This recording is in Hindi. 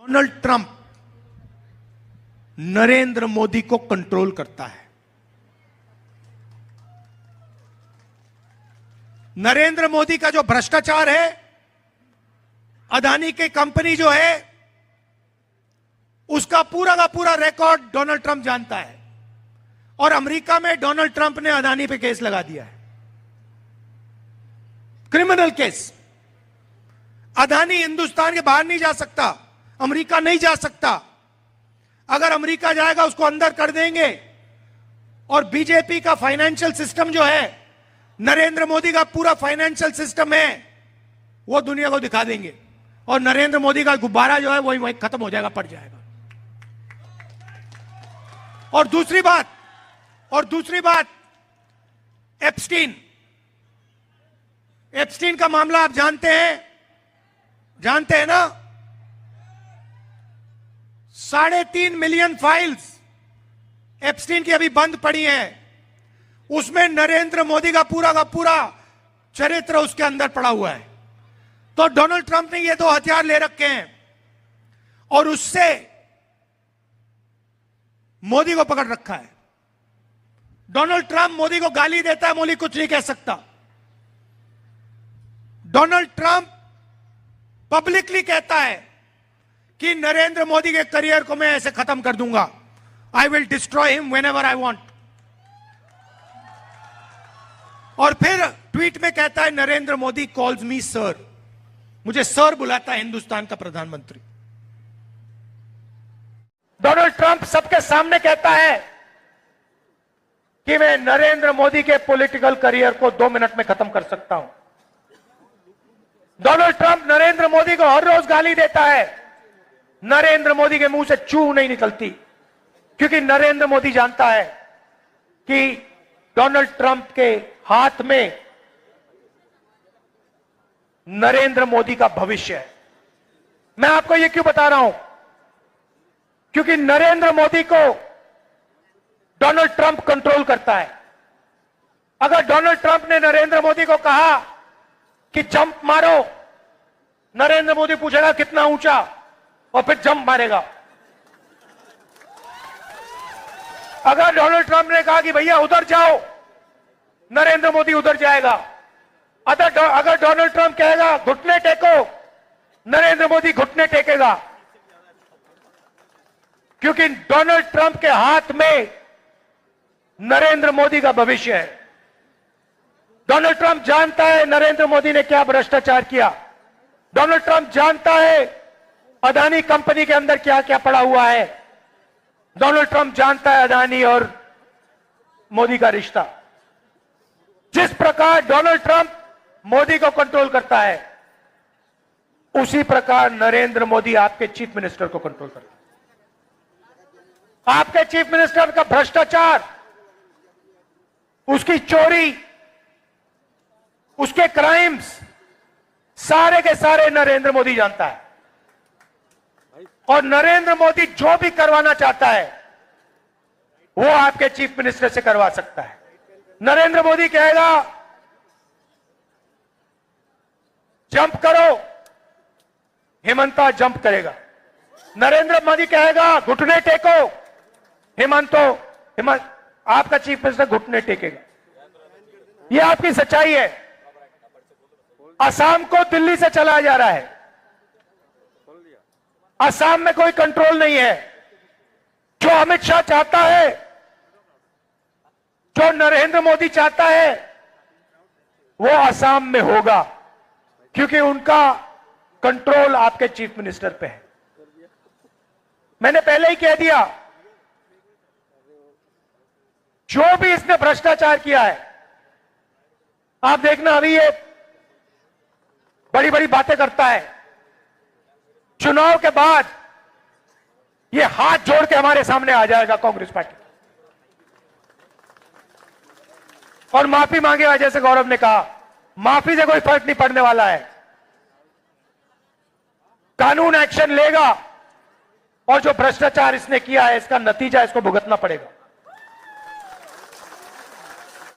डोनाल्ड ट्रंप नरेंद्र मोदी को कंट्रोल करता है। नरेंद्र मोदी का जो भ्रष्टाचार है, अदानी की कंपनी जो है, उसका पूरा का पूरा रिकॉर्ड डोनाल्ड ट्रंप जानता है। और अमेरिका में डोनाल्ड ट्रंप ने अदानी पे केस लगा दिया है, क्रिमिनल केस। अदानी हिंदुस्तान के बाहर नहीं जा सकता, अमेरिका नहीं जा सकता। अगर अमेरिका जाएगा उसको अंदर कर देंगे। और बीजेपी का फाइनेंशियल सिस्टम जो है, नरेंद्र मोदी का पूरा फाइनेंशियल सिस्टम है, वो दुनिया को दिखा देंगे। और नरेंद्र मोदी का गुब्बारा जो है वही वही खत्म हो जाएगा, पड़ जाएगा। और दूसरी बात एप्स्टीन का मामला आप जानते हैं ना। 3.5 मिलियन फाइल्स एप्स्टीन की अभी बंद पड़ी हैं। उसमें नरेंद्र मोदी का पूरा चरित्र उसके अंदर पड़ा हुआ है। तो डोनाल्ड ट्रंप ने ये 2 हथियार ले रखे हैं और उससे मोदी को पकड़ रखा है। डोनाल्ड ट्रंप मोदी को गाली देता है, मोदी कुछ नहीं कह सकता। डोनाल्ड ट्रंप पब्लिकली कहता है कि नरेंद्र मोदी के करियर को मैं ऐसे खत्म कर दूंगा। I will destroy him whenever I want. और फिर ट्वीट में कहता है, Narendra Modi calls me sir. मुझे सर बुलाता है हिंदुस्तान का प्रधानमंत्री। डोनाल्ड ट्रंप सबके सामने कहता है कि मैं नरेंद्र मोदी के पॉलिटिकल करियर को 2 मिनट में खत्म कर सकता हूं। डोनाल्ड ट्रंप नरेंद्र मोदी को हर रोज गाली देता है। नरेंद्र मोदी के मुंह से चू नहीं निकलती, क्योंकि नरेंद्र मोदी जानता है कि डोनाल्ड ट्रंप के हाथ में नरेंद्र मोदी का भविष्य है। मैं आपको यह क्यों बता रहा हूं? क्योंकि नरेंद्र मोदी को डोनाल्ड ट्रंप कंट्रोल करता है। अगर डोनाल्ड ट्रंप ने नरेंद्र मोदी को कहा कि जंप मारो, नरेंद्र मोदी पूछेगा कितना ऊंचा, और फिर जंप मारेगा। अगर डोनाल्ड ट्रंप ने कहा कि भैया उधर जाओ, नरेंद्र मोदी उधर जाएगा। अगर डोनाल्ड ट्रंप कहेगा घुटने टेको, नरेंद्र मोदी घुटने टेकेगा। क्योंकि डोनाल्ड ट्रंप के हाथ में नरेंद्र मोदी का भविष्य है। डोनाल्ड ट्रंप जानता है नरेंद्र मोदी ने क्या भ्रष्टाचार किया। डोनाल्ड ट्रंप जानता है अदानी कंपनी के अंदर क्या क्या पड़ा हुआ है। डोनाल्ड ट्रंप जानता है अदानी और मोदी का रिश्ता। जिस प्रकार डोनाल्ड ट्रंप मोदी को कंट्रोल करता है, उसी प्रकार नरेंद्र मोदी आपके चीफ मिनिस्टर को कंट्रोल करता है। आपके चीफ मिनिस्टर का भ्रष्टाचार, उसकी चोरी, उसके क्राइम्स, सारे के सारे नरेंद्र मोदी जानता है। और नरेंद्र मोदी जो भी करवाना चाहता है, वो आपके चीफ मिनिस्टर से करवा सकता है। नरेंद्र मोदी कहेगा जंप करो, हेमंता जंप करेगा। नरेंद्र मोदी कहेगा घुटने टेको, हेमंत आपका चीफ मिनिस्टर घुटने टेकेगा। यह आपकी सच्चाई है। असम को दिल्ली से चलाया जा रहा है। असम में कोई कंट्रोल नहीं है। जो अमित शाह चाहता है, जो नरेंद्र मोदी चाहता है, वो असम में होगा, क्योंकि उनका कंट्रोल आपके चीफ मिनिस्टर पे है। मैंने पहले ही कह दिया, जो भी इसने भ्रष्टाचार किया है, आप देखना अभी ये बड़ी बड़ी बातें करता है। चुनाव के बाद ये हाथ जोड़ के हमारे सामने आ जाएगा कांग्रेस पार्टी, और माफी मांगेगा। जैसे गौरव ने कहा, माफी से कोई फर्क नहीं पड़ने वाला है। कानून एक्शन लेगा, और जो भ्रष्टाचार इसने किया है, इसका नतीजा इसको भुगतना पड़ेगा।